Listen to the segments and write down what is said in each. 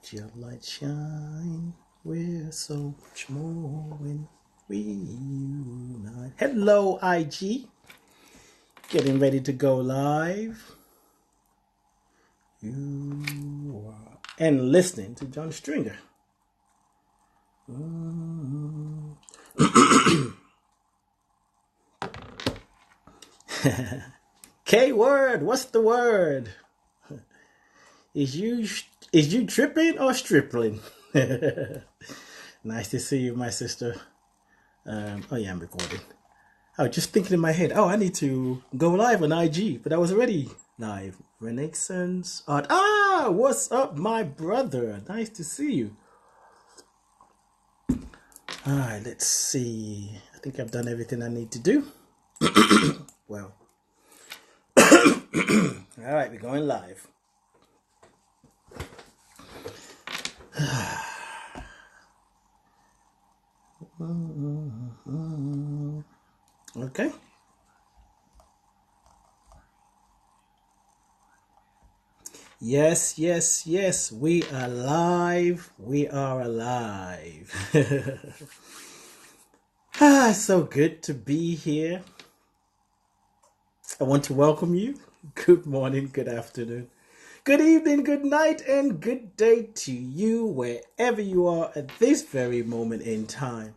Let your light shine. We're so much more when we unite. Hello, IG. Getting ready to go live. You are and listening to John Stringer. K word. What's the word? Is you tripping or stripling? Nice to see you, my sister. Oh yeah, I'm recording. I was just thinking in my head, I need to go live on IG, but I was already live. Renaissance Art. What's up, my brother? Nice to see you. All right, let's see. I think I've done everything I need to do. Well, all right, we're going live. Okay. Yes, yes, yes. We are live. We are alive. So good to be here. I want to welcome you. Good morning, good afternoon, good evening, good night, and good day to you wherever you are at this very moment in time.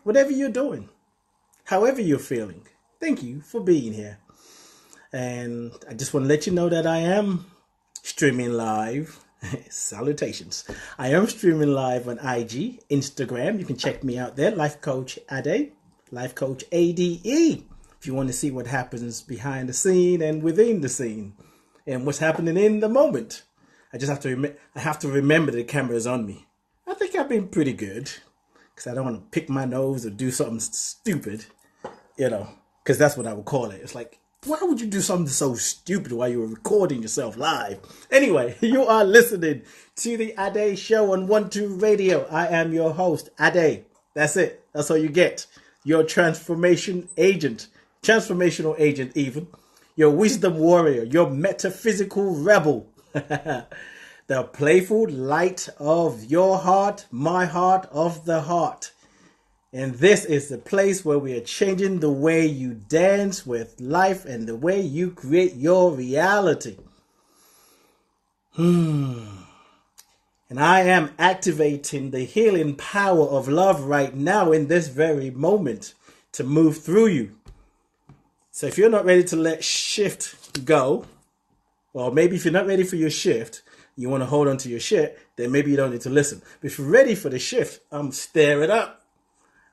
Whatever you're doing, however you're feeling, thank you for being here. And I just want to let you know that I am streaming live. Salutations. I am streaming live on IG, Instagram. You can check me out there, Life Coach Ade, Life Coach ADE. If you want to see what happens behind the scene and within the scene and what's happening in the moment. I just have to remember the camera is on me. I think I've been pretty good because I don't want to pick my nose or do something stupid, because that's what I would call it. It's like, why would you do something so stupid while you were recording yourself live? Anyway, you are listening to the Ade Show on 12 Radio. I am your host, Ade. That's it. That's all you get. Your transformational agent even. Your wisdom warrior. Your metaphysical rebel. The playful light of your heart, my heart of the heart. And this is the place where we are changing the way you dance with life and the way you create your reality. And I am activating the healing power of love right now in this very moment to move through you. So if you're not ready to let shift go, or maybe if you're not ready for your shift, you want to hold on to your shit, then maybe you don't need to listen. But if you're ready for the shift, stir it up.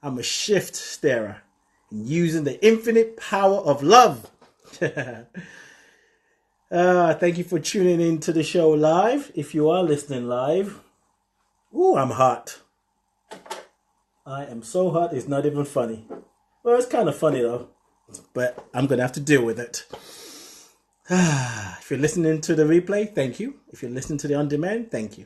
I'm a shift starer using the infinite power of love. Thank you for tuning in to the show live. If you are listening live, I'm hot. I am so hot, it's not even funny. Well, it's kind of funny though, but I'm going to have to deal with it. If you're listening to the replay, thank you. If you're listening to the on-demand, thank you.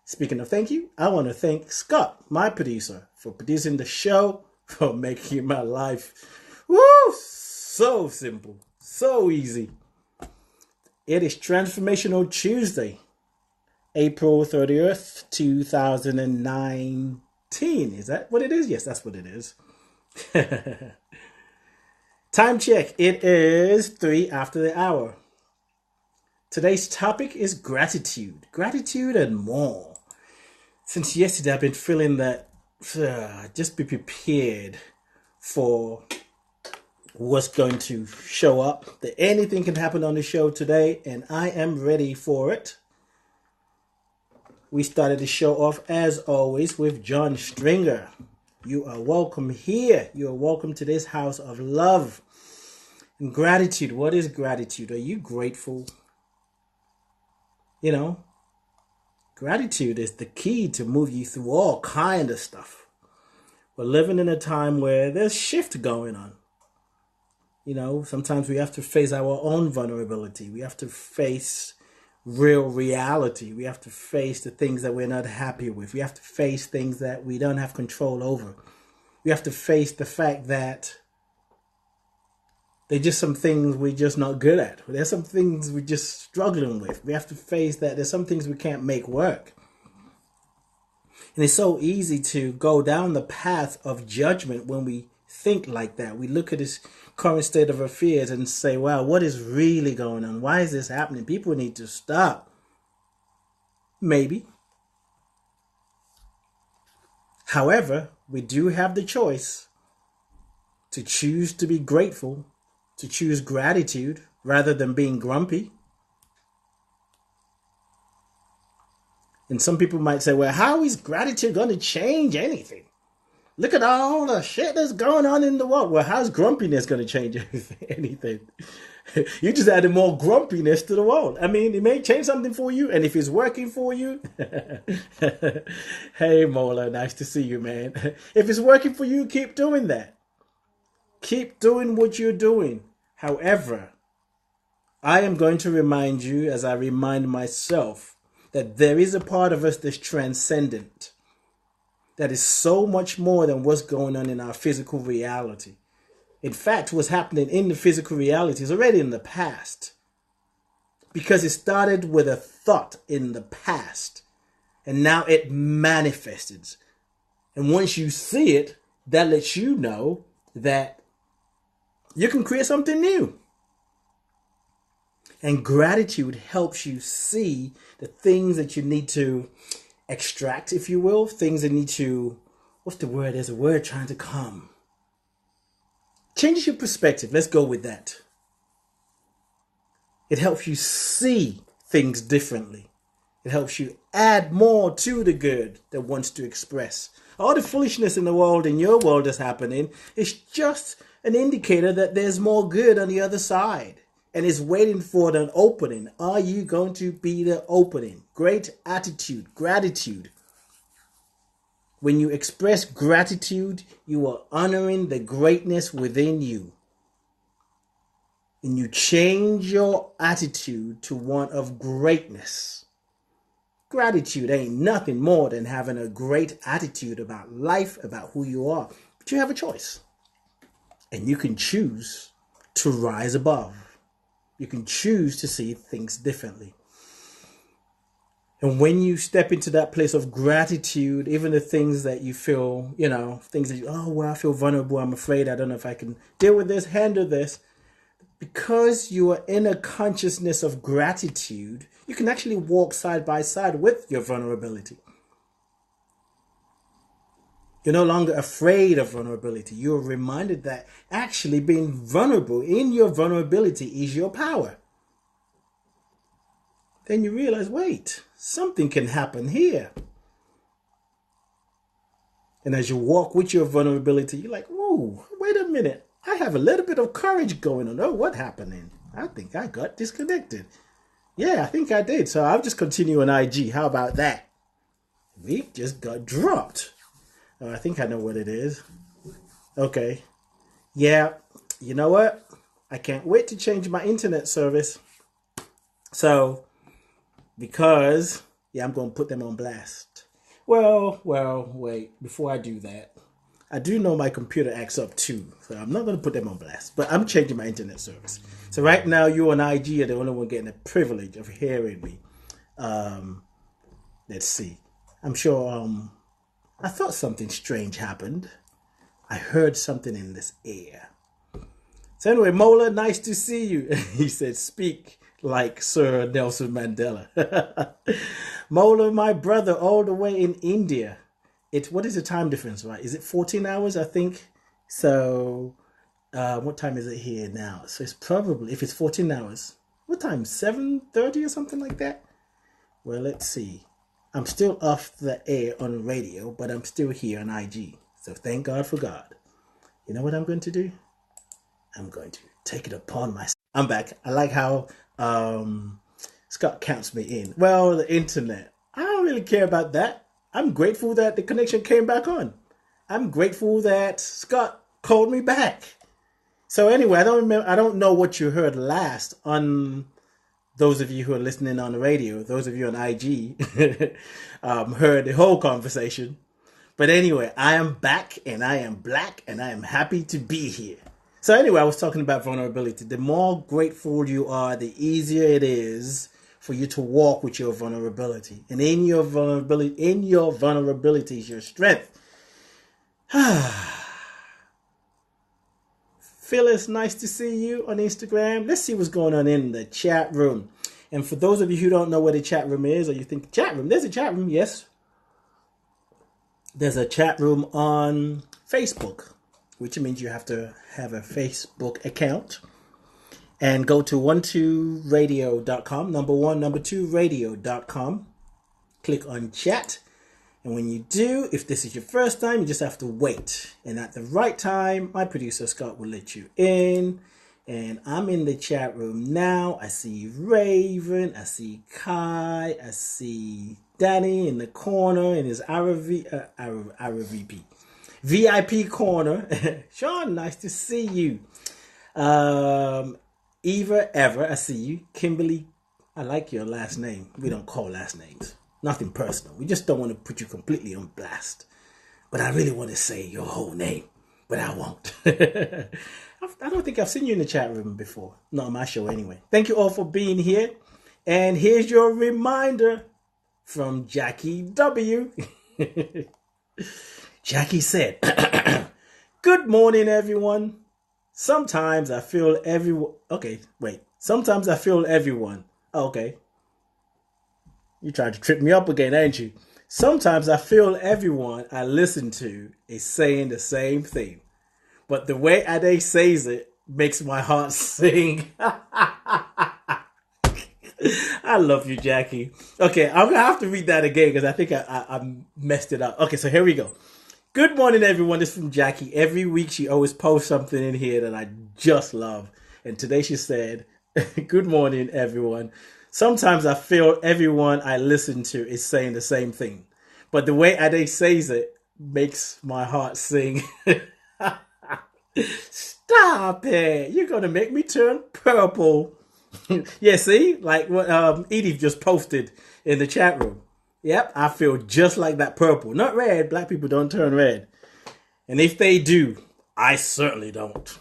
Speaking of thank you, I want to thank Scott, my producer, for producing the show, for making my life so simple, so easy. It is Transformational Tuesday, April 30th, 2019. Is that what it is? Yes, that's what it is. Time check. It is 3 after the hour. Today's topic is gratitude. Gratitude and more. Since yesterday, I've been feeling that just be prepared for what's going to show up. That anything can happen on the show today, and I am ready for it. We started the show off, as always, with John Stringer. You are welcome here. You are welcome to this house of love and gratitude. What is gratitude? Are you grateful? Gratitude is the key to move you through all kind of stuff. We're living in a time where there's shift going on. Sometimes we have to face our own vulnerability. We have to face real reality. We have to face the things that we're not happy with. We have to face things that we don't have control over. We have to face the fact that there's just some things we're just not good at. There's some things we're just struggling with. We have to face that there's some things we can't make work. And it's so easy to go down the path of judgment when we think like that. We look at this current state of affairs and say, wow, what is really going on? Why is this happening? People need to stop. Maybe. However, we do have the choice to choose to be grateful, to choose gratitude rather than being grumpy. And some people might say, well, how is gratitude going to change anything? Look at all the shit that's going on in the world. Well, how's grumpiness going to change anything? You just added more grumpiness to the world. I mean, it may change something for you. And if it's working for you, hey, Mola, nice to see you, man. If it's working for you, keep doing that. Keep doing what you're doing. However, I am going to remind you, as I remind myself, that there is a part of us that's transcendent, that is so much more than what's going on in our physical reality. In fact, what's happening in the physical reality is already in the past, because it started with a thought in the past, and now it manifested. And once you see it, that lets you know that you can create something new. And gratitude helps you see the things that you need to extract, if you will, things that need to, what's the word? There's a word trying to come. Changes your perspective. Let's go with that. It helps you see things differently. It helps you add more to the good that wants to express. All the foolishness in the world, in your world that's happening, is just an indicator that there's more good on the other side. And it's waiting for an opening. Are you going to be the opening? Great attitude, gratitude. When you express gratitude, you are honoring the greatness within you. And you change your attitude to one of greatness. Gratitude ain't nothing more than having a great attitude about life, about who you are. But you have a choice. And you can choose to rise above. You can choose to see things differently. And when you step into that place of gratitude, even the things that you feel, things that I feel vulnerable, I'm afraid, I don't know if I can deal with this, handle this. Because you are in a consciousness of gratitude, you can actually walk side by side with your vulnerability. You're no longer afraid of vulnerability. You're reminded that actually being vulnerable in your vulnerability is your power. Then you realize, wait, something can happen here. And as you walk with your vulnerability, you're like, whoa, wait a minute. I have a little bit of courage going on. Oh, what happened? I think I got disconnected. Yeah, I think I did. So I'll just continue on IG. How about that? We just got dropped. Oh, I think I know what it is. Okay. Yeah, you know what? I can't wait to change my internet service. So, because, I'm going to put them on blast. Well, wait. Before I do that, I do know my computer acts up too. So I'm not going to put them on blast. But I'm changing my internet service. So right now, you on IG are the only one getting the privilege of hearing me. Let's see. I'm sure... I thought something strange happened. I heard something in this air. So anyway, Mola, nice to see you. He said, speak like Sir Nelson Mandela. Mola, my brother, all the way in India. What is the time difference, right? Is it 14 hours, I think? So, what time is it here now? So it's probably, if it's 14 hours, what time? 7:30 or something like that? Well, let's see. I'm still off the air on radio, but I'm still here on IG. So thank God for God. You know what I'm going to do? I'm going to take it upon myself. I'm back. I like how Scott counts me in. Well, the internet. I don't really care about that. I'm grateful that the connection came back on. I'm grateful that Scott called me back. So anyway, I don't know what you heard last on... Those of you who are listening on the radio, those of you on IG, heard the whole conversation. But anyway, I am back and I am black and I am happy to be here. So anyway, I was talking about vulnerability. The more grateful you are, the easier it is for you to walk with your vulnerability. And in your vulnerability is your strength. Phyllis, nice to see you on Instagram. Let's see what's going on in the chat room. And for those of you who don't know where the chat room is, or you think chat room, there's a chat room. Yes, there's a chat room on Facebook, which means you have to have a Facebook account. And go to 12radio.com, number 2 radio.com. Click on chat. And when you do, if this is your first time, you just have to wait. And at the right time, my producer Scott will let you in. And I'm in the chat room now. I see Raven, I see Kai, I see Danny in the corner in his VIP corner. Sean, nice to see you. Eva, Ever, I see you. Kimberly, I like your last name. We don't call last names. Nothing personal. We just don't want to put you completely on blast. But I really want to say your whole name, but I won't. I don't think I've seen you in the chat room before. Not on my show anyway. Thank you all for being here. And here's your reminder from Jackie W. Jackie said, good morning, everyone. Sometimes I feel everyone. Okay, wait. Sometimes I feel everyone. Okay. You tried to trip me up again, ain't you? Sometimes I feel everyone I listen to is saying the same thing. But the way Ade says it makes my heart sing. I love you, Jackie. Okay, I'm going to have to read that again because I think I messed it up. Okay, so here we go. Good morning, everyone. This is from Jackie. Every week she always posts something in here that I just love. And today she said, good morning, everyone. Sometimes I feel everyone I listen to is saying the same thing. But the way Ade says it makes my heart sing. Stop it. You're going to make me turn purple. Yeah, see? Like what Edith just posted in the chat room. Yep, I feel just like that purple. Not red. Black people don't turn red. And if they do, I certainly don't.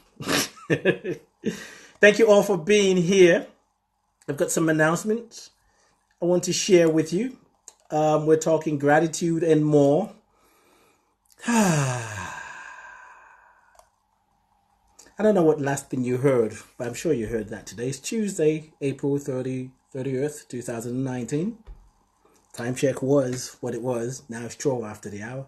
Thank you all for being here. I've got some announcements I want to share with you. We're talking gratitude and more. I don't know what last thing you heard, but I'm sure you heard that today. It's Tuesday, April 30th, 2019. Time check was what it was. Now it's 12 after the hour.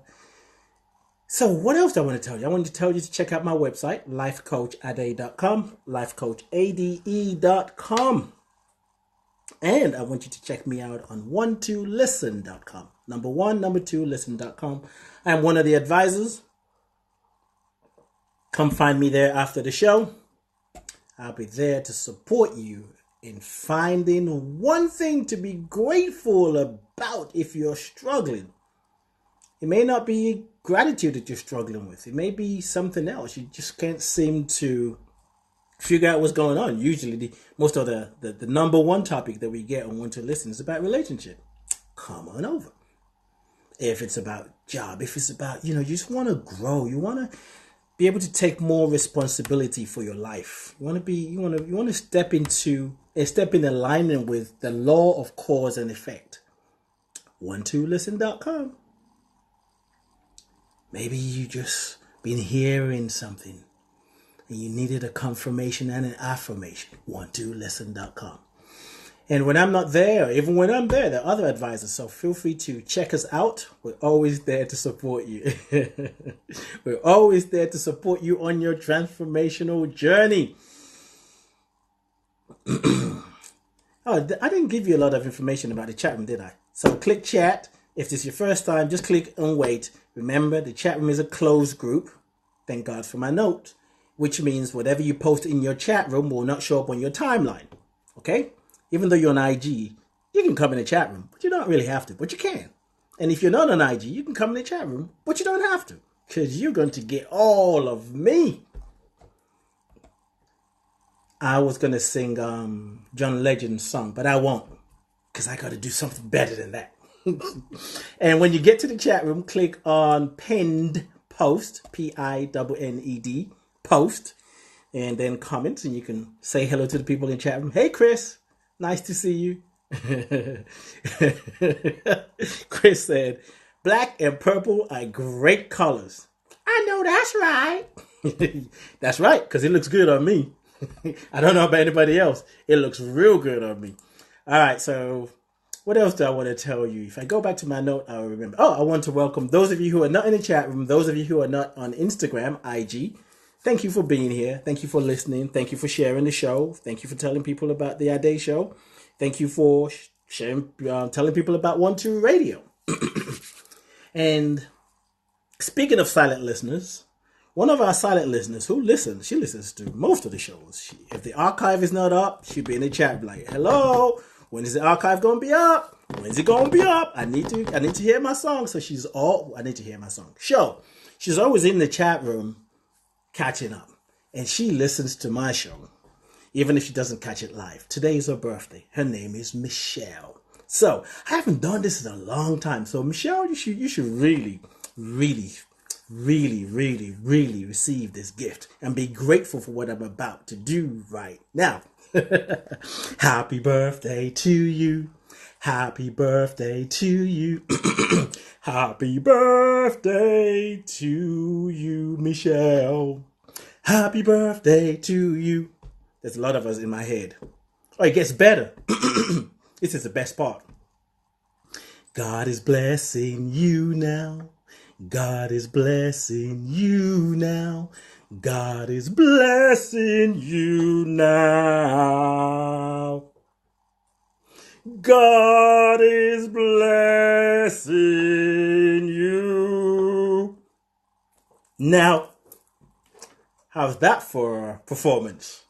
So what else do I want to tell you? I want to tell you to check out my website, lifecoachade.com, lifecoachade.com. And I want you to check me out on 12listen.com. Number 2listen.com. I am one of the advisors. Come find me there after the show. I'll be there to support you in finding one thing to be grateful about if you're struggling. It may not be gratitude that you're struggling with. It may be something else. You just can't seem to figure out what's going on. Usually most of the number one topic that we get on Want to Listen is about relationship. Come on over. If it's about job, if it's about, you just want to grow, you want to be able to take more responsibility for your life. You want to step in alignment with the law of cause and effect. 12listen.com. Maybe you just been hearing something and you needed a confirmation and an affirmation. 12listen.com. And when I'm not there, even when I'm there, there are other advisors. So feel free to check us out. We're always there to support you. We're always there to support you on your transformational journey. Oh, I didn't give you a lot of information about the chat room, did I? So click chat. If this is your first time, just click and wait. Remember, the chat room is a closed group. Thank God for my note. Which means whatever you post in your chat room will not show up on your timeline. Okay? Even though you're on IG, you can come in the chat room, but you don't really have to, but you can. And if you're not on IG, you can come in the chat room, but you don't have to, because you're going to get all of me. I was going to sing John Legend's song, but I won't, because I got to do something better than that. And when you get to the chat room, click on pinned post, PINNED, post, and then comments, and you can say hello to the people in the chat room. Hey, Chris. Nice to see you. Chris said, black and purple are great colors. I know that's right. That's right, because it looks good on me. I don't know about anybody else. It looks real good on me. All right, so what else do I want to tell you? If I go back to my note, I'll remember. Oh, I want to welcome those of you who are not in the chat room, those of you who are not on Instagram, IG. Thank you for being here. Thank you for listening. Thank you for sharing the show. Thank you for telling people about the Ade show. Thank you for sharing, telling people about 1-2 Radio. And speaking of silent listeners, one of our silent listeners who listens, she listens to most of the shows. If the archive is not up, she'll be in the chat like, hello, when is the archive going to be up? When's it going to be up? I need to hear my song. So I need to hear my song. She's always in the chat room catching up. And she listens to my show, even if she doesn't catch it live. Today is her birthday. Her name is Michelle. So I haven't done this in a long time. So Michelle, you should really, really, really, really, really receive this gift and be grateful for what I'm about to do right now. Happy birthday to you. Happy birthday to you. Happy birthday to you, Michelle. Happy birthday to you. There's a lot of us in my head. Oh, it gets better. This is the best part. God is blessing you now. God is blessing you now. God is blessing you now. God is blessing you now. How's that for a performance?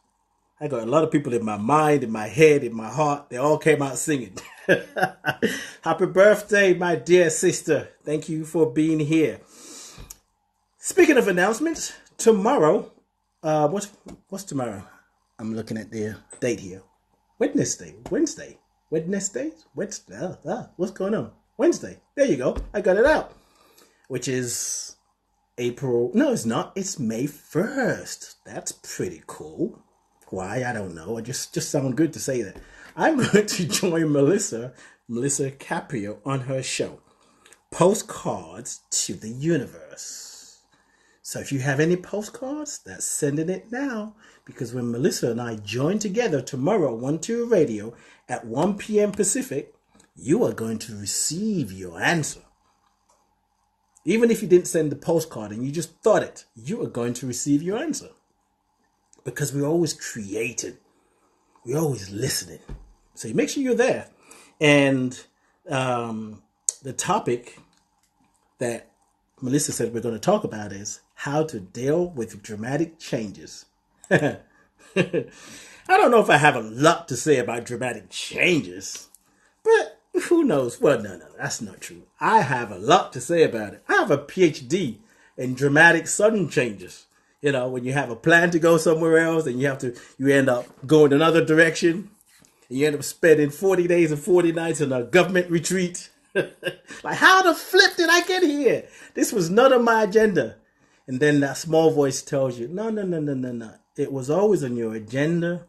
I got a lot of people in my mind, in my head, in my heart. They all came out singing. Happy birthday, my dear sister. Thank you for being here. Speaking of announcements, tomorrow, what's tomorrow? I'm looking at the date here. Wednesday. What's going on? Wednesday. There you go. I got it out. Which is April. No, it's not. It's May 1st. That's pretty cool. Why? I don't know. It just sounds good to say that. I'm going to join Melissa Caprio, on her show, Postcards to the Universe. So if you have any postcards, that's sending it now. Because when Melissa and I join together tomorrow, 1-2 Radio, at 1 p.m. Pacific, you are going to receive your answer. Even if you didn't send the postcard and you just thought it, you are going to receive your answer. Because we're always creating. We're always listening. So you make sure you're there. And the topic that Melissa said we're going to talk about is how to deal with dramatic changes. I don't know if I have a lot to say about dramatic changes, but who knows? Well, no, that's not true. I have a lot to say about it. I have a PhD in dramatic sudden changes. You know, when you have a plan to go somewhere else and you end up going another direction, and you end up spending 40 days and 40 nights in a government retreat. Like, how the flip did I get here? This was not on my agenda. And then that small voice tells you, no. It was always on your agenda.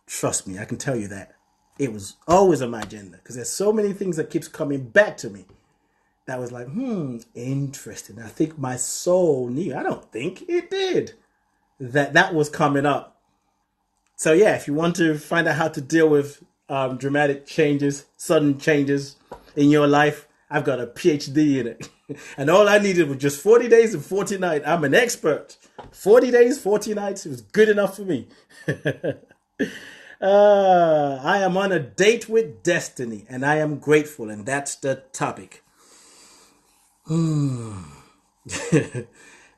Trust me, I can tell you that. It was always on my agenda. Because there's so many things that keeps coming back to me. That was like, interesting. I think my soul knew. I don't think it did. That was coming up. So yeah, if you want to find out how to deal with dramatic changes, sudden changes in your life, I've got a PhD in it. And all I needed was just 40 days and 40 nights. I'm an expert. 40 days, 40 nights. It was good enough for me. I am on a date with destiny, and I am grateful, and that's the topic. I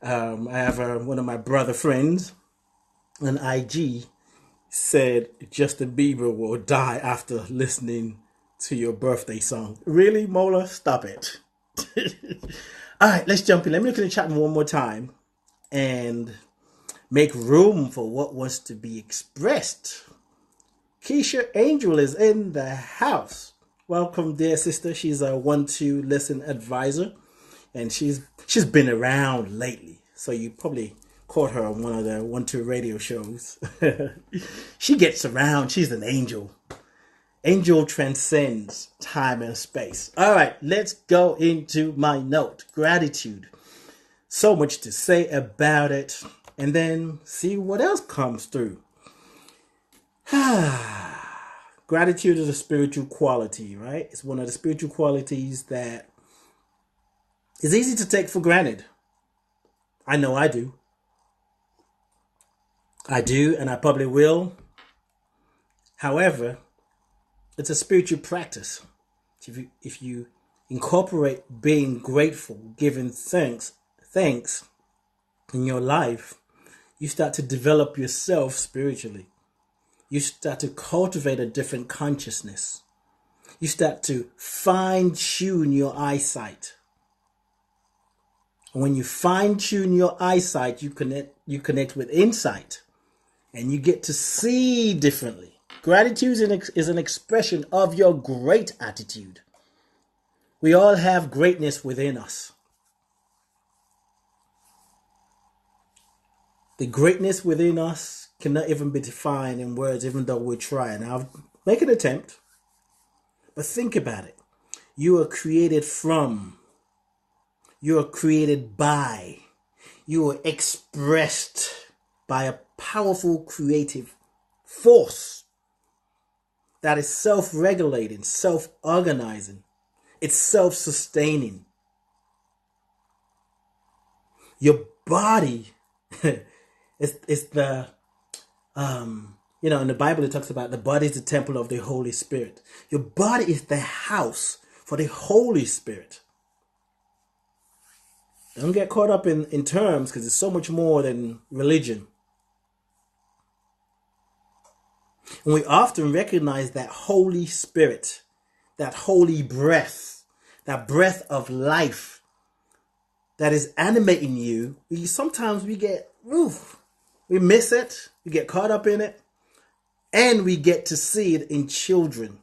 have one of my brother friends on IG said Justin Bieber will die after listening to your birthday song. Really, Mola? Stop it. All right, let's jump in. Let me look at the chat one more time and make room for what wants to be expressed. Keisha Angel is in the house. Welcome, dear sister. She's a 1-2 Listen advisor, and she's been around lately, so you probably caught her on one of the 1-2 Radio shows. She gets around. She's an angel. Angel transcends time and space. All right, let's go into my note. Gratitude. So much to say about it, and then see what else comes through. Gratitude is a spiritual quality, right? It's one of the spiritual qualities that is easy to take for granted. I know I do. I do, and I probably will. However, it's a spiritual practice. If you incorporate being grateful, giving thanks in your life, you start to develop yourself spiritually. You start to cultivate a different consciousness. You start to fine tune your eyesight. And when you fine tune your eyesight, you connect with insight, and you get to see differently. Gratitude is an expression of your great attitude. We all have greatness within us. The greatness within us cannot even be defined in words, even though we're trying. I'll make an attempt, but think about it. You are created from, you are created by, you are expressed by a powerful creative force that is self-regulating, self-organizing. It's self-sustaining. Your body is the, in the Bible it talks about the body is the temple of the Holy Spirit. Your body is the house for the Holy Spirit. Don't get caught up in terms, because it's so much more than religion. And we often recognize that Holy Spirit, that holy breath, that breath of life that is animating you. Sometimes we miss it, we get caught up in it, and we get to see it in children.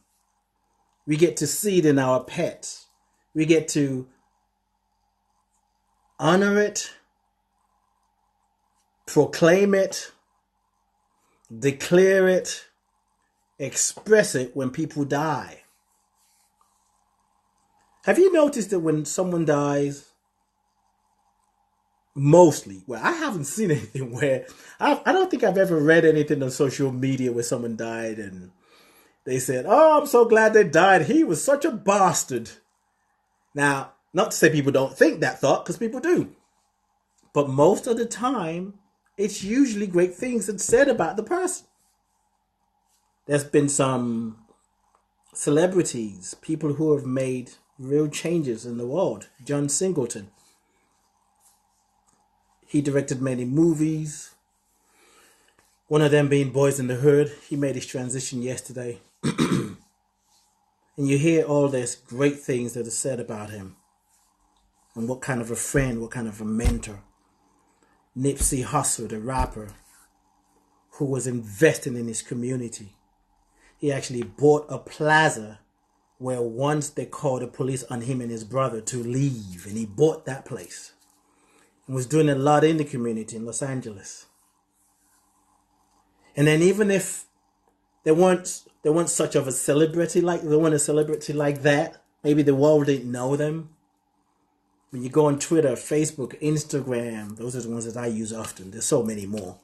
We get to see it in our pets. We get to honor it, proclaim it, declare it, express it when people die. Have you noticed that when someone dies, mostly, well, I haven't seen anything where, I don't think I've ever read anything on social media where someone died and they said, "Oh, I'm so glad they died. He was such a bastard." Now, not to say people don't think that thought, because people do. But most of the time, it's usually great things that's said about the person. There's been some celebrities, people who have made real changes in the world. John Singleton. He directed many movies. One of them being Boys in the Hood. He made his transition yesterday. And you hear all these great things that are said about him. And what kind of a friend, what kind of a mentor. Nipsey Hussle, the rapper, who was investing in his community. He actually bought a plaza where once they called the police on him and his brother to leave. And he bought that place. And was doing a lot in the community in Los Angeles. And then even if they weren't such of a celebrity like that, maybe the world didn't know them. When you go on Twitter, Facebook, Instagram, those are the ones that I use often. There's so many more.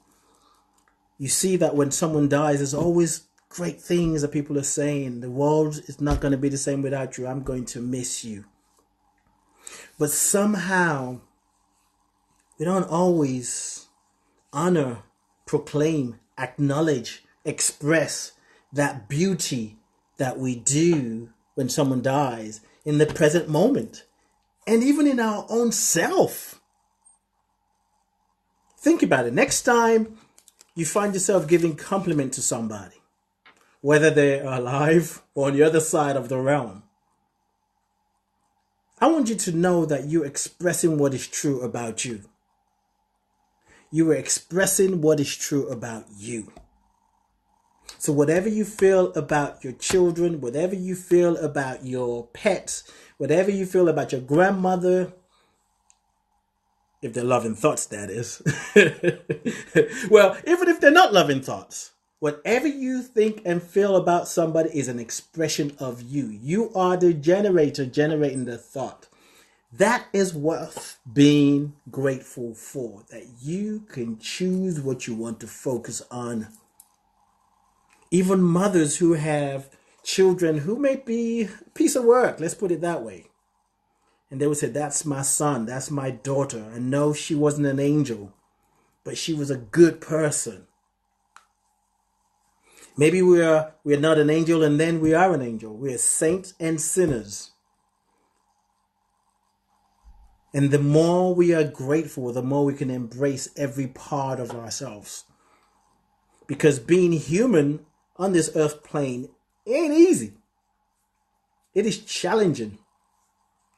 You see that when someone dies, there's always great things that people are saying. The world is not going to be the same without you. I'm going to miss you. But somehow, we don't always honor, proclaim, acknowledge, express that beauty that we do when someone dies in the present moment. And even in our own self. Think about it. Next time you find yourself giving compliment to somebody, whether they're alive or on the other side of the realm, I want you to know that you're expressing what is true about you. You are expressing what is true about you. So whatever you feel about your children, whatever you feel about your pets, whatever you feel about your grandmother, if they're loving thoughts, that is. Well, even if they're not loving thoughts, Whatever you think and feel about somebody is an expression of you. You are the generator generating the thought. That is worth being grateful for, that you can choose what you want to focus on. Even mothers who have children who may be a piece of work, let's put it that way. And they would say, that's my son, that's my daughter. I know she wasn't an angel, but she was a good person. Maybe we're not an angel and then we are an angel. We are saints and sinners. And the more we are grateful, the more we can embrace every part of ourselves. Because being human on this earth plane ain't easy. It is challenging.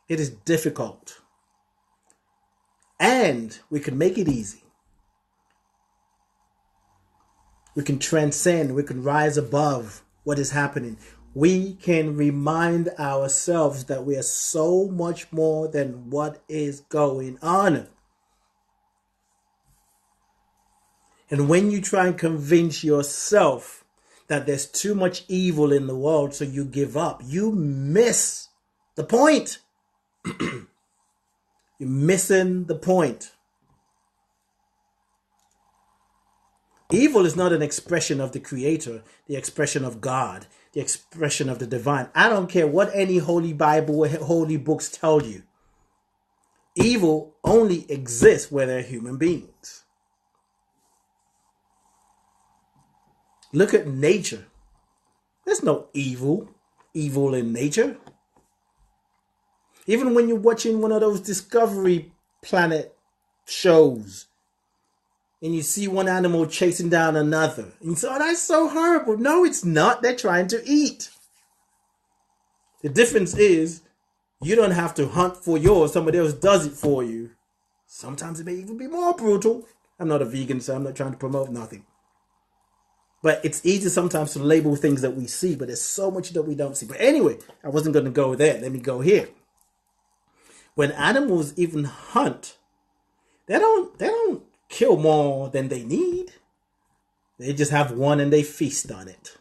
It is difficult. And we can make it easy. We can transcend. We can rise above what is happening. We can remind ourselves that we are so much more than what is going on. And when you try and convince yourself that there's too much evil in the world, so you give up, you miss the point. You're missing the point. Evil is not an expression of the Creator, the expression of God, the expression of the divine. I don't care what any holy Bible or holy books tell you. Evil only exists where there are human beings. Look at nature. There's no evil in nature. Even when you're watching one of those Discovery Planet shows and you see one animal chasing down another, and you say, oh, that's so horrible. No, it's not. They're trying to eat. The difference is you don't have to hunt for yours. Somebody else does it for you. Sometimes it may even be more brutal. I'm not a vegan, so I'm not trying to promote nothing. But it's easy sometimes to label things that we see, but there's so much that we don't see. But anyway, I wasn't going to go there. Let me go here. When animals even hunt, they don't kill more than they need. They just have one and they feast on it.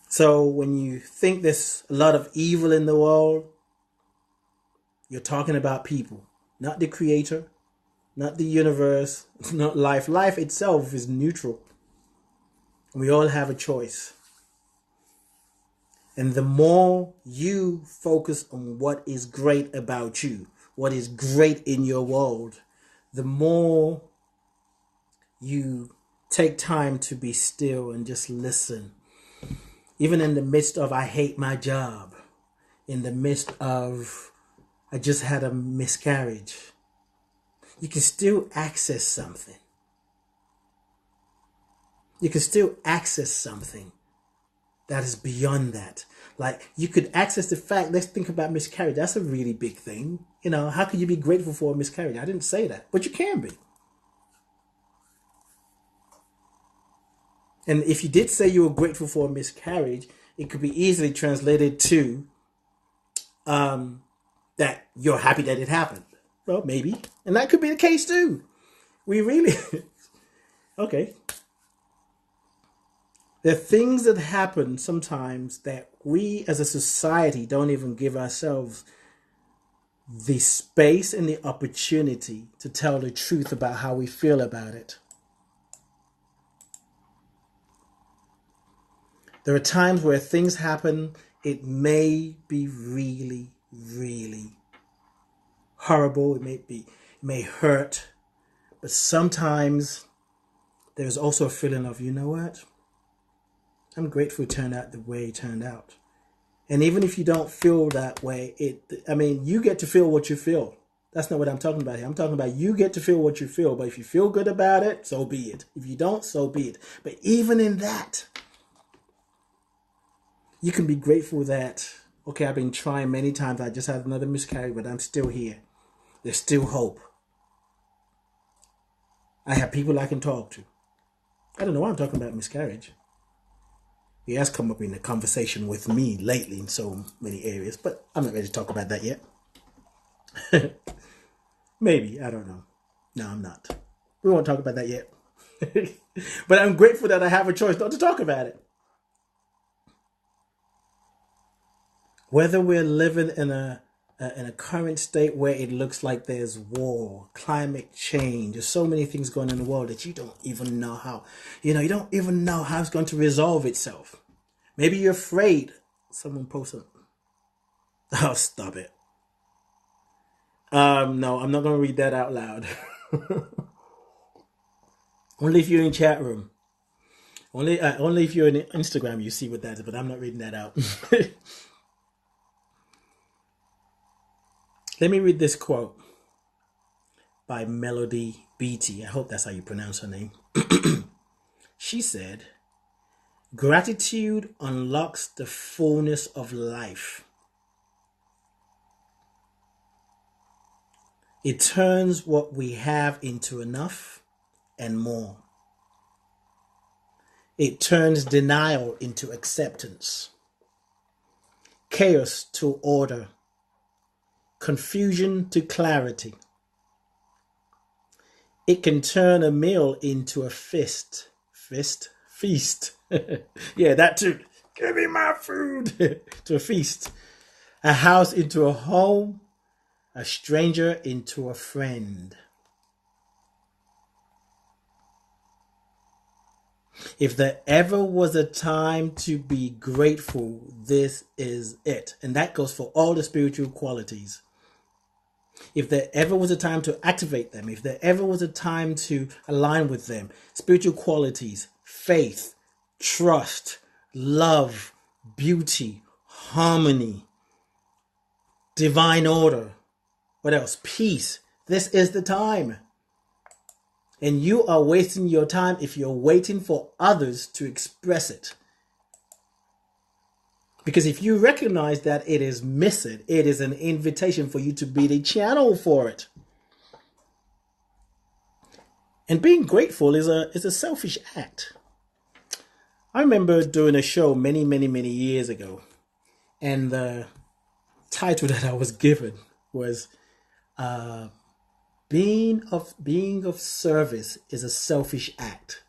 So when you think there's a lot of evil in the world, you're talking about people, not the Creator, not the universe, not life. Life itself is neutral. We all have a choice. And the more you focus on what is great about you, what is great in your world, the more you take time to be still and just listen. Even in the midst of, I hate my job, in the midst of, I just had a miscarriage, you can still access something. You can still access something that is beyond that. Like, you could access the fact, let's think about miscarriage. That's a really big thing. You know, how could you be grateful for a miscarriage? I didn't say that, but you can be. And if you did say you were grateful for a miscarriage, it could be easily translated to that you're happy that it happened. Well, maybe. And that could be the case too. We really... Okay. There are things that happen sometimes that we as a society don't even give ourselves the space and the opportunity to tell the truth about how we feel about it. There are times where things happen, it may be really, really horrible. It may hurt, but sometimes there's also a feeling of, you know what? I'm grateful it turned out the way it turned out. And even if you don't feel that way, you get to feel what you feel. That's not what I'm talking about here. I'm talking about you get to feel what you feel. But if you feel good about it, so be it. If you don't, so be it. But even in that, you can be grateful that, okay, I've been trying many times. I just had another miscarriage, but I'm still here. There's still hope. I have people I can talk to. I don't know why I'm talking about miscarriage. He has come up in a conversation with me lately in so many areas, but I'm not ready to talk about that yet. Maybe, I don't know. No, I'm not. We won't talk about that yet. But I'm grateful that I have a choice not to talk about it. Whether we're living in a current state where it looks like there's war, climate change, there's so many things going on in the world that you don't even know how, you don't even know how it's going to resolve itself. Maybe you're afraid. Someone posted. Oh, stop it. No, I'm not going to read that out loud. Only if you're in chat room. Only if you're in Instagram, you see what that is. But I'm not reading that out. Let me read this quote by Melody Beattie. I hope that's how you pronounce her name. She said, "Gratitude unlocks the fullness of life. It turns what we have into enough and more. It turns denial into acceptance, chaos to order, confusion to clarity. It can turn a meal into a feast. Yeah, that too. Give me my food." To a feast. A house into a home, a stranger into a friend. If there ever was a time to be grateful, this is it. And that goes for all the spiritual qualities. If there ever was a time to activate them, if there ever was a time to align with them, spiritual qualities, faith, trust, love, beauty, harmony, divine order, what else? Peace. This is the time. And you are wasting your time if you're waiting for others to express it. Because if you recognize that it is missing, it is an invitation for you to be the channel for it. And being grateful is a selfish act. I remember doing a show many, many, many years ago, and the title that I was given was being of service is a selfish act.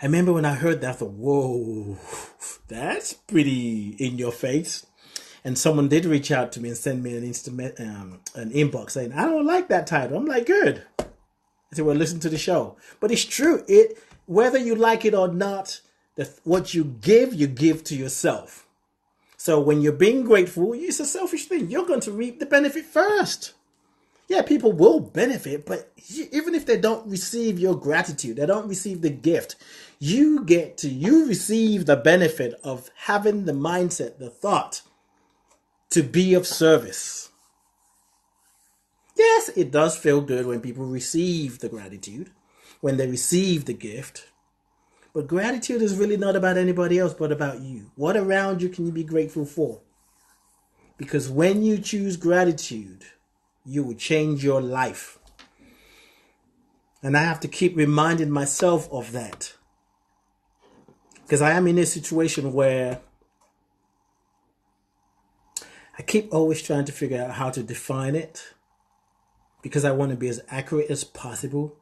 I remember when I heard that, I thought, whoa, that's pretty in your face. And someone did reach out to me and send me an inbox saying, "I don't like that title." I'm like, good. I said, well, listen to the show. But it's true. Whether you like it or not, what you give to yourself. So when you're being grateful, it's a selfish thing. You're going to reap the benefit first. Yeah, people will benefit, but even if they don't receive your gratitude, they don't receive the gift, you receive the benefit of having the mindset, the thought to be of service. Yes, it does feel good when people receive the gratitude, when they receive the gift. But gratitude is really not about anybody else, but about you. What around you can you be grateful for? Because when you choose gratitude, you will change your life. And I have to keep reminding myself of that. Because I am in a situation where I keep always trying to figure out how to define it. Because I want to be as accurate as possible.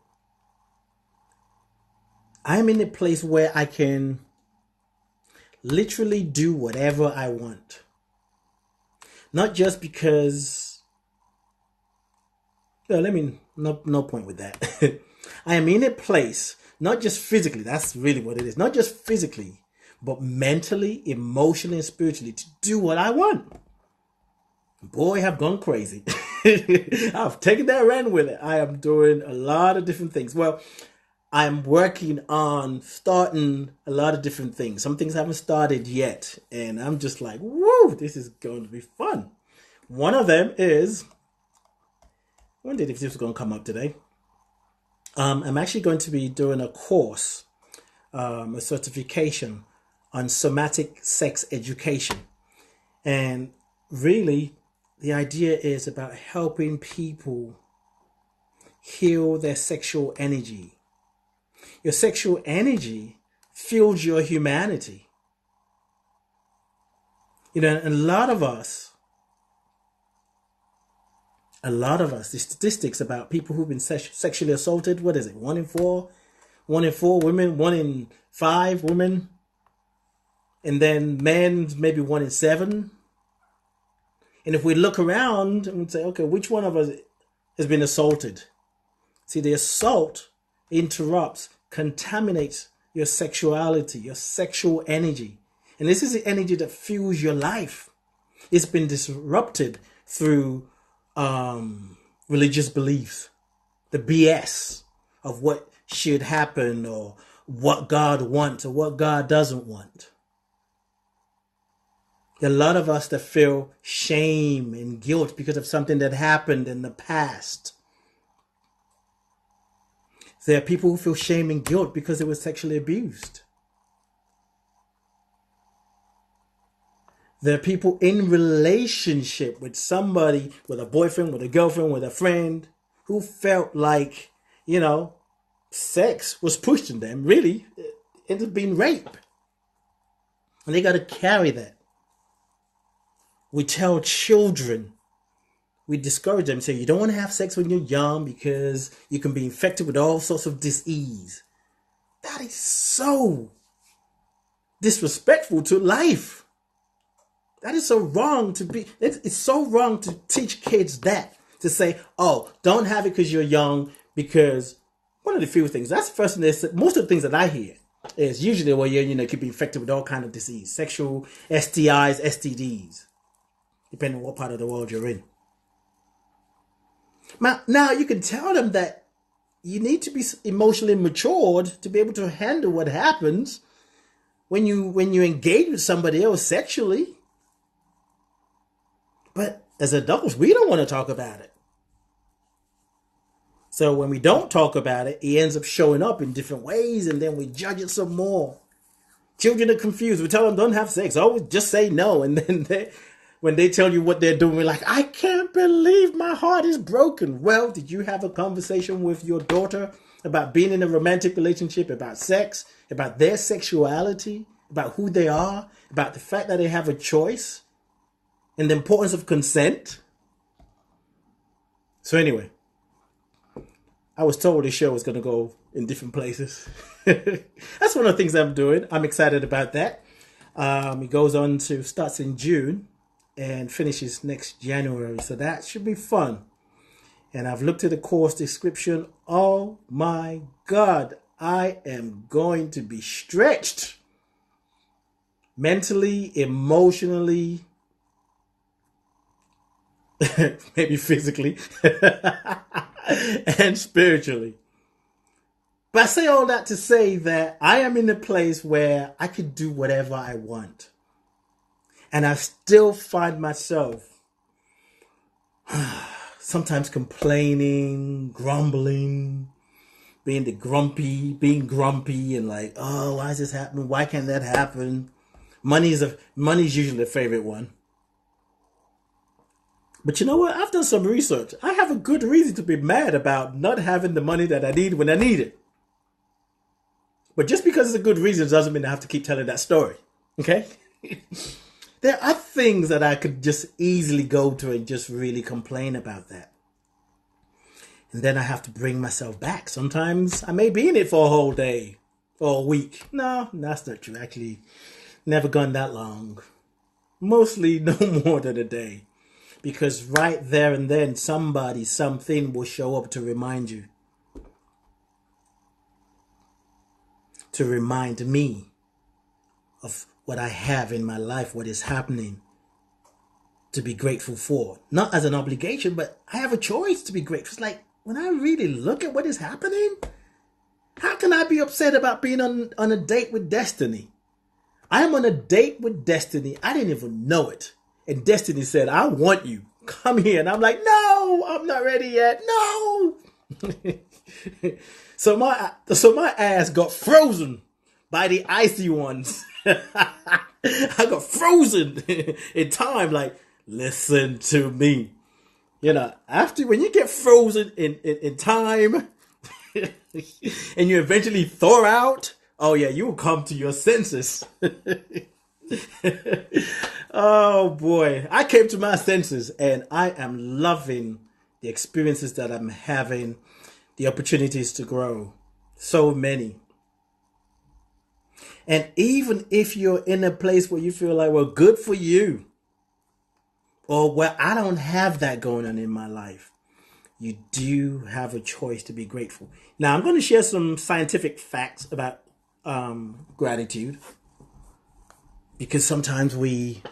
I'm in a place where I can literally do whatever I want. Not just because, well, no point with that. I am in a place, not just physically, that's really what it is, not just physically, but mentally, emotionally, and spiritually to do what I want. Boy, I've gone crazy. I've taken that run with it. I am doing a lot of different things. Well, I'm working on starting a lot of different things. Some things haven't started yet. And I'm just like, woo, this is going to be fun. One of them is, I wondered if this was going to come up today. I'm actually going to be doing a course, a certification on somatic sex education. And really, the idea is about helping people heal their sexual energy. Your sexual energy fuels your humanity. A lot of us A lot of us, the statistics about people who've been sexually assaulted, what is it? 1 in 4? 1 in 4 women, 1 in 5 women, and then men, maybe 1 in 7. And if we look around and say, okay, which one of us has been assaulted? See, the assault interrupts, contaminates your sexuality, your sexual energy. And this is the energy that fuels your life. It's been disrupted through religious beliefs, the BS of what should happen or what God wants or what God doesn't want. There are a lot of us that feel shame and guilt because of something that happened in the past. There are people who feel shame and guilt because they were sexually abused. There are people in relationship with somebody, with a boyfriend, with a girlfriend, with a friend, who felt like, sex was pushed on them. Really, it ended up being rape. And they got to carry that. We tell children, we discourage them, say you don't want to have sex when you're young because you can be infected with all sorts of disease. That is so disrespectful to life. That is so wrong to be. It's so wrong to teach kids that. To say, oh, don't have it because you're young, because one of the few things, that's the first thing they say, most of the things that I hear is usually, well, you could be infected with all kind of disease, sexual STIs, STDs, depending on what part of the world you're in. Now you can tell them that you need to be emotionally matured to be able to handle what happens when you engage with somebody else sexually. But as adults, we don't want to talk about it. So when we don't talk about it, it ends up showing up in different ways, and then we judge it some more. Children are confused. We tell them don't have sex. Always just say no. And then when they tell you what they're doing, we're like, I can't believe my heart is broken. Well, did you have a conversation with your daughter about being in a romantic relationship, about sex, about their sexuality, about who they are, about the fact that they have a choice, and the importance of consent? So anyway, I was told this show was going to go in different places. That's one of the things I'm doing. I'm excited about that. It starts in June and finishes next January. So that should be fun. And I've looked at the course description. Oh my God, I am going to be stretched mentally, emotionally, maybe physically and spiritually. But I say all that to say that I am in a place where I could do whatever I want. And I still find myself sometimes complaining, grumbling, being grumpy and like, oh, why is this happening? Why can't that happen? Money's usually a favorite one. But you know what? I've done some research. I have a good reason to be mad about not having the money that I need when I need it. But just because it's a good reason doesn't mean I have to keep telling that story. Okay? There are things that I could just easily go to and just really complain about that. And then I have to bring myself back. Sometimes I may be in it for a whole day or a week. No, that's not true. Actually, never gone that long. Mostly no more than a day. Because right there and then, something will show up to remind you. To remind me of what I have in my life, what is happening, to be grateful for. Not as an obligation, but I have a choice to be grateful. It's like, when I really look at what is happening, how can I be upset about being on a date with destiny? I am on a date with destiny. I didn't even know it. And destiny said, I want you. Come here. And I'm like, no, I'm not ready yet. No. So my ass got frozen by the icy ones. I got frozen in time. Like, listen to me. After when you get frozen in time and you eventually thaw out, oh yeah, you will come to your senses. Oh boy, I came to my senses and I am loving the experiences that I'm having, the opportunities to grow. So many. And even if you're in a place where you feel like, well, good for you, or well, I don't have that going on in my life, you do have a choice to be grateful. Now, I'm going to share some scientific facts about gratitude, because sometimes we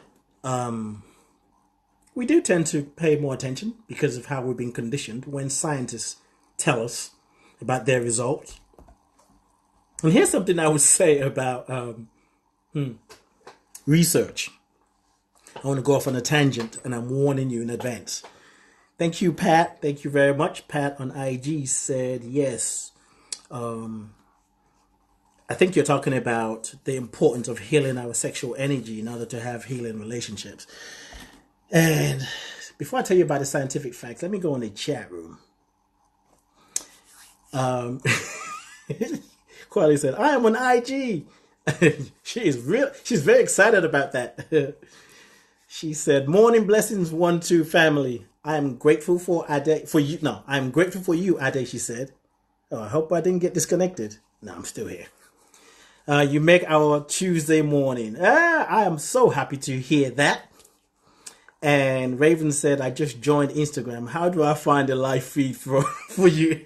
do tend to pay more attention because of how we've been conditioned when scientists tell us about their results. And here's something I would say about research. I want to go off on a tangent, and I'm warning you in advance. Thank you, Pat. Thank you very much. Pat on IG said yes. I think you're talking about the importance of healing our sexual energy in order to have healing relationships. And before I tell you about the scientific facts, let me go in the chat room. Quali said, I am on IG. She's very excited about that. She said, morning blessings, 1-2 family. I am grateful for Ade, for you. No, I'm grateful for you, Ade, she said. Oh, I hope I didn't get disconnected. No, I'm still here. You make our Tuesday morning. I am so happy to hear that. And Raven said, I just joined Instagram. How do I find a live feed for you?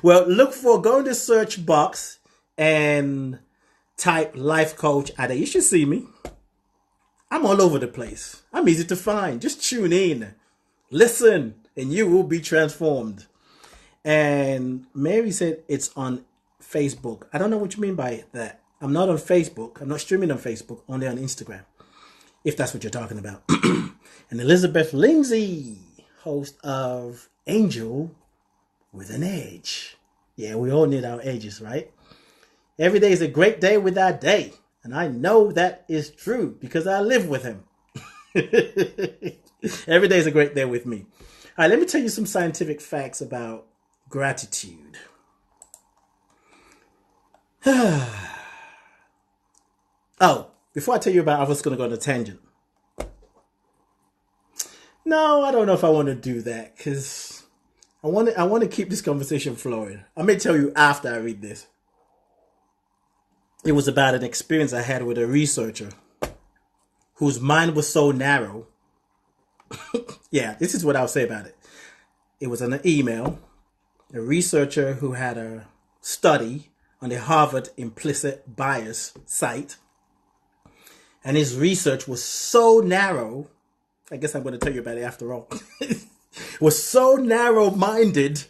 Well, go in the search box and type life coach Ade. You should see me. I'm all over the place. I'm easy to find. Just tune in, listen, and you will be transformed. And Mary said it's on Facebook. I don't know what you mean by that. I'm not on Facebook. I'm not streaming on Facebook, only on Instagram, if that's what you're talking about. And Elizabeth Lindsay, host of Angel with an Edge. Yeah, we all need our edges, right? Every day is a great day with our day. And I know that is true because I live with him. Every day is a great day with me. All right, let me tell you some scientific facts about gratitude. Oh, before I tell you about, I was going to go on a tangent. No, I don't know if I want to do that because I want to keep this conversation flowing. I may tell you after I read this. It was about an experience I had with a researcher whose mind was so narrow. Yeah, this is what I'll say about it. It was an email. A researcher who had a study on the Harvard implicit bias site. And his research was so narrow. I guess I'm going to tell you about it after all. Was so narrow-minded,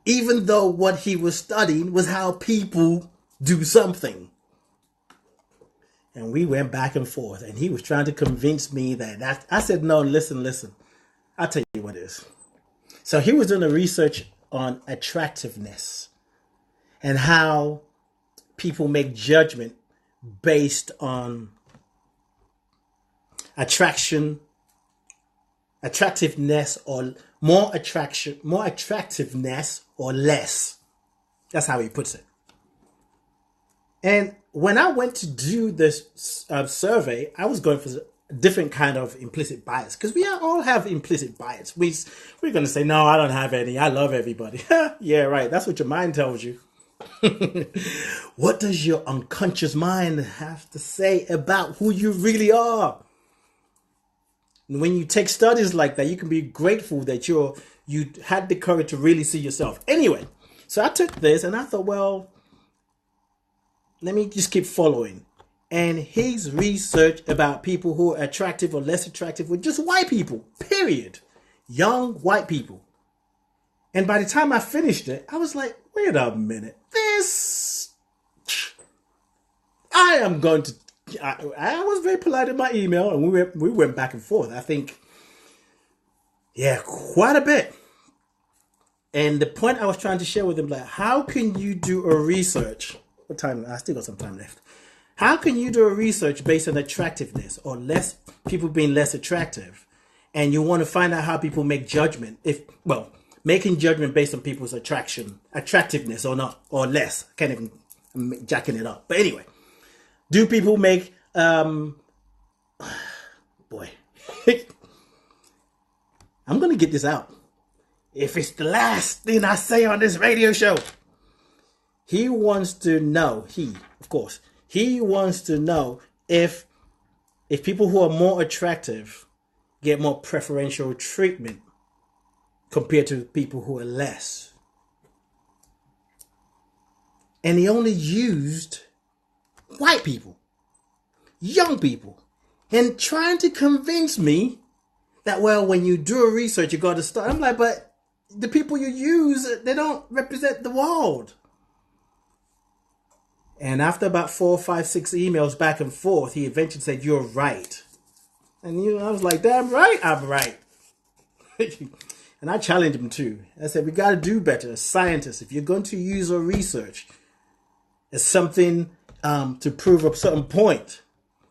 even though what he was studying was how people do something. And we went back and forth, and he was trying to convince me that I said, no, listen. I'll tell you what it is. So he was doing a research on attractiveness and how people make judgment based on attractiveness, or more attractiveness or less. That's how he puts it. And when I went to do this survey, I was going for a different kind of implicit bias, because we all have implicit bias. We're going to say, no, I don't have any. I love everybody. Yeah, right. That's what your mind tells you. What does your unconscious mind have to say about who you really are? And when you take studies like that, you can be grateful that you had the courage to really see yourself. Anyway, so I took this and I thought, well, let me just keep following. And his research about people who are attractive or less attractive were just white people, period. Young white people. And by the time I finished it, I was like, wait a minute. I was very polite in my email, and we went back and forth. I think, yeah, quite a bit. And the point I was trying to share with him, like, how can you do a research? What time? I still got some time left. How can you do a research based on attractiveness or less people being less attractive, and you want to find out how people make judgment? Making judgment based on people's attractiveness or not, or less. I can't even, I'm jacking it up. But anyway, do people make boy I'm going to get this out. If it's the last thing I say on this radio show, he wants to know, he wants to know if people who are more attractive get more preferential treatment compared to people who are less. And he only used white people, young people, and trying to convince me that, well, when you do a research, you got to start. I'm like, but the people you use, they don't represent the world. And after about 4, 5, 6 emails back and forth, he eventually said, you're right. And I was like, damn right, I'm right. And I challenged him too. I said, we got to do better as scientists. If you're going to use a research as something to prove a certain point,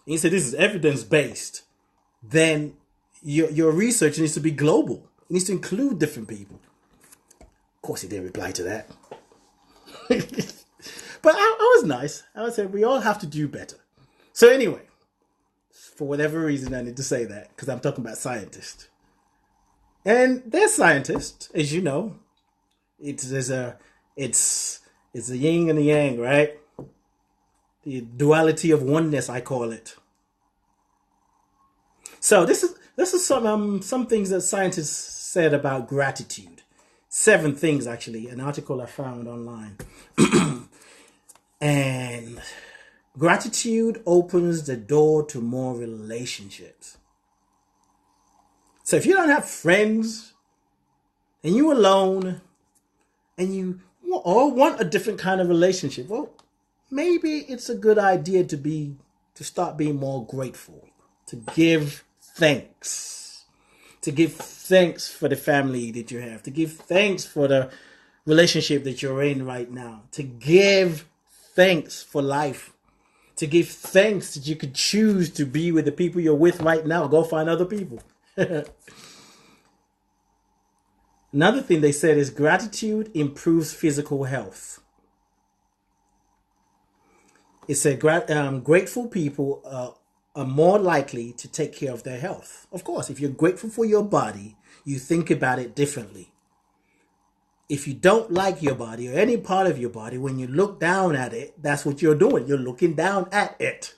and he said, this is evidence-based, then your research needs to be global. It needs to include different people. Of course, he didn't reply to that. But I was nice. I said, we all have to do better. So anyway, for whatever reason, I need to say that because I'm talking about scientists. And they're scientists, as you know. It's a yin and a yang, right? The duality of oneness, I call it. So this is some things that scientists said about gratitude. 7 things, actually, an article I found online. And gratitude opens the door to more relationships. So if you don't have friends and you're alone and you all want a different kind of relationship, well, maybe it's a good idea to start being more grateful, to give thanks, to give thanks for the family that you have, to give thanks for the relationship that you're in right now, to give thanks for life, to give thanks that you could choose to be with the people you're with right now. Go find other people. Another thing they said is gratitude improves physical health. It said grateful people are more likely to take care of their health. Of course, if you're grateful for your body, you think about it differently. If you don't like your body or any part of your body, when you look down at it, that's what you're doing. You're looking down at it.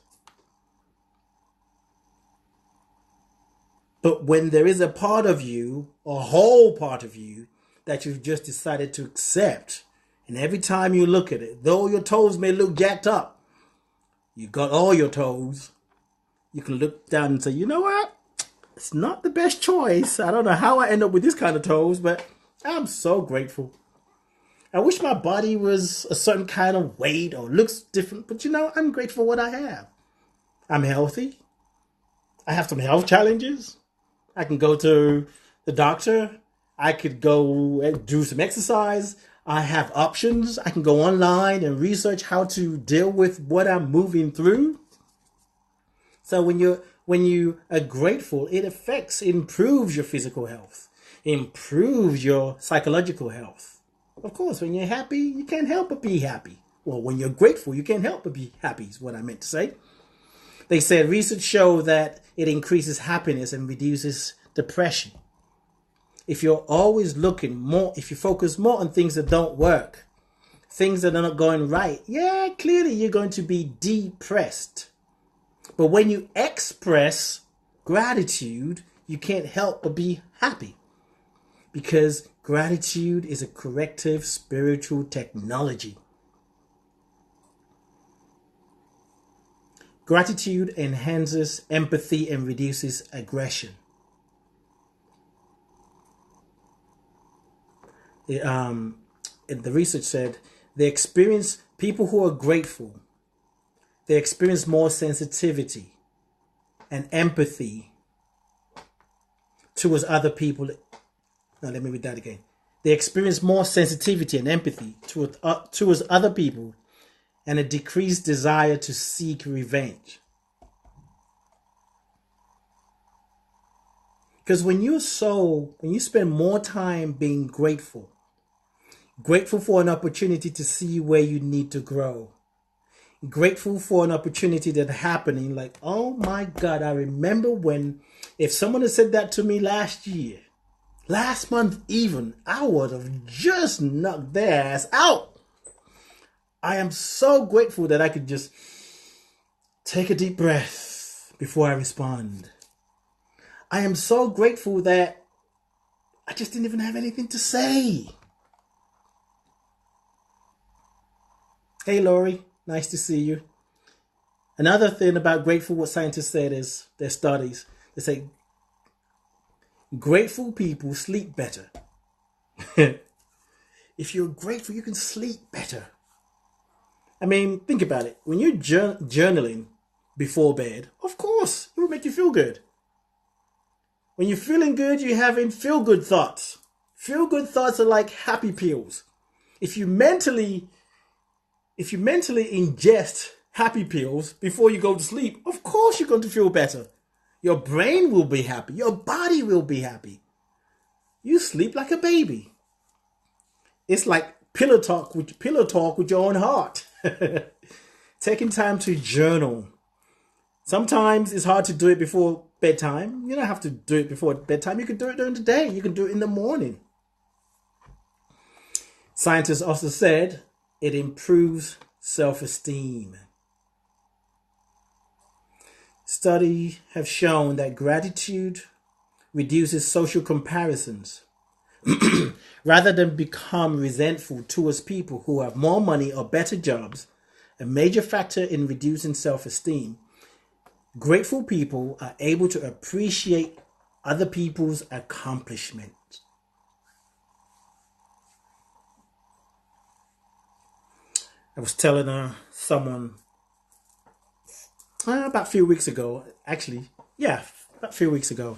But when there is a part of you, a whole part of you, that you've just decided to accept, and every time you look at it, though your toes may look jacked up, you got all your toes, you can look down and say, you know what? It's not the best choice. I don't know how I end up with this kind of toes, but I'm so grateful. I wish my body was a certain kind of weight or looks different, but I'm grateful for what I have. I'm healthy. I have some health challenges. I can go to the doctor. I could go and do some exercise. I have options. I can go online and research how to deal with what I'm moving through. So when you are grateful, it improves your physical health, improves your psychological health. Of course, when you're happy, you can't help but be happy. Well, when you're grateful, you can't help but be happy is what I meant to say. They said research show that it increases happiness and reduces depression. If you're always looking more, if you focus more on things that don't work, things that are not going right, yeah, clearly you're going to be depressed. But when you express gratitude, you can't help but be happy. Because gratitude is a corrective spiritual technology. Gratitude enhances empathy and reduces aggression. The research said people who are grateful, they experience more sensitivity and empathy towards other people. Now, let me read that again. They experience more sensitivity and empathy towards other people and a decreased desire to seek revenge. Because when you spend more time being grateful for an opportunity to see where you need to grow, grateful for an opportunity that's happening, like, oh my God, I remember if someone had said that to me last year, Last month even, I would have just knocked their ass out. I am so grateful that I could just take a deep breath before I respond. I am so grateful that I just didn't even have anything to say. Hey, Lori, nice to see you. Another thing about grateful, what scientists said is their studies. They say grateful people sleep better. If you're grateful, you can sleep better. I mean, think about it. When you're journaling before bed, of course, it will make you feel good. When you're feeling good, you're having feel-good thoughts. Feel-good thoughts are like happy pills. If you mentally ingest happy pills before you go to sleep, of course you're going to feel better. Your brain will be happy. Your body will be happy. You sleep like a baby. It's like pillow talk with your own heart. Taking time to journal. Sometimes it's hard to do it before bedtime. You don't have to do it before bedtime. You can do it during the day. You can do it in the morning. Scientists also said it improves self-esteem. Studies have shown that gratitude reduces social comparisons. Rather than become resentful towards people who have more money or better jobs, a major factor in reducing self-esteem, grateful people are able to appreciate other people's accomplishments. I was telling someone about a few weeks ago, about a few weeks ago,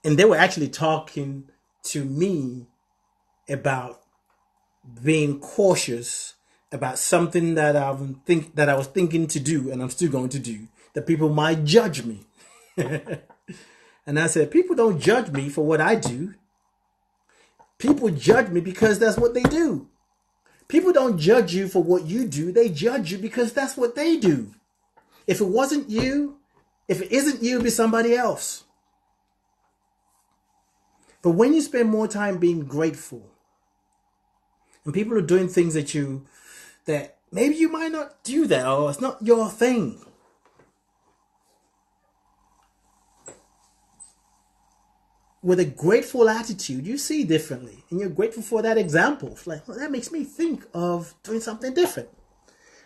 and they were actually talking to me about being cautious about something that I was thinking to do, and I'm still going to do, that people might judge me. And I said, people don't judge me for what I do. People judge me because that's what they do. People don't judge you for what you do. They judge you because that's what they do. If it wasn't you, if it isn't you, it'd be somebody else. But when you spend more time being grateful, and people are doing things that maybe you might not do that, or it's not your thing. With a grateful attitude, you see differently, and you're grateful for that example. It's like, well, that makes me think of doing something different.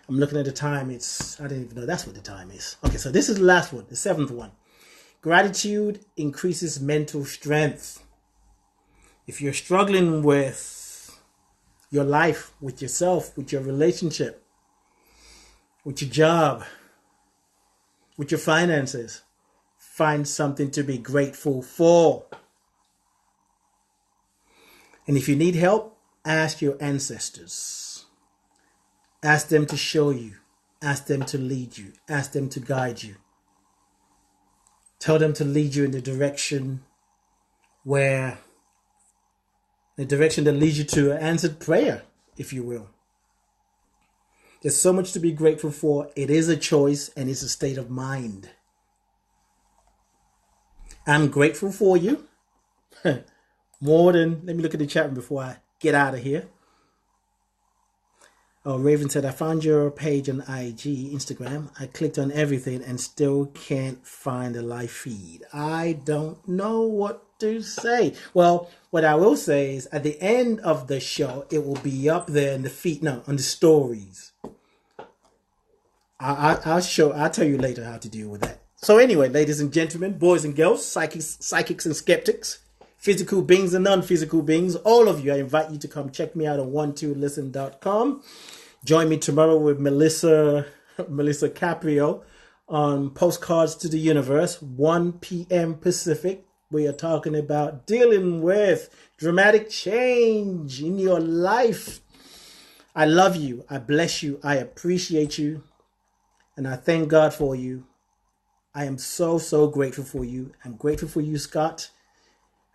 I'm looking at the time. I didn't even know that's what the time is. Okay, so this is the last one, the seventh one. Gratitude increases mental strength. If you're struggling with your life, with yourself, with your relationship, with your job, with your finances, find something to be grateful for. And if you need help, ask your ancestors. Ask them to show you. Ask them to lead you. Ask them to guide you. Tell them to lead you in the direction that leads you to an answered prayer, if you will. There's so much to be grateful for. It is a choice, and it's a state of mind. I'm grateful for you. Let me look at the chat room before I get out of here. Oh, Raven said, I found your page on IG, Instagram. I clicked on everything and still can't find a live feed. I don't know what to say. Well, what I will say is at the end of the show, it will be up there in the feed, on the stories. I'll tell you later how to deal with that. So anyway, ladies and gentlemen, boys and girls, psychics and skeptics, physical beings and non-physical beings, all of you, I invite you to come check me out on 12listen.com. Join me tomorrow with Melissa Caprio on Postcards to the Universe, 1 p.m. Pacific. We are talking about dealing with dramatic change in your life. I love you. I bless you. I appreciate you. And I thank God for you. I am so, so grateful for you. I'm grateful for you, Scott.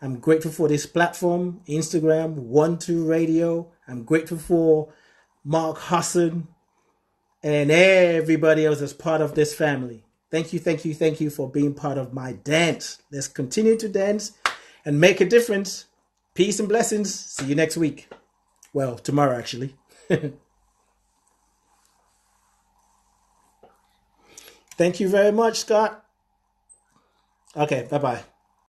I'm grateful for this platform, Instagram, 12 Radio. I'm grateful for Mark Hassan and everybody else that's part of this family. Thank you for being part of my dance. Let's continue to dance and make a difference. Peace and blessings. See you next week. Well, tomorrow, actually. Thank you very much, Scott. Okay, bye bye.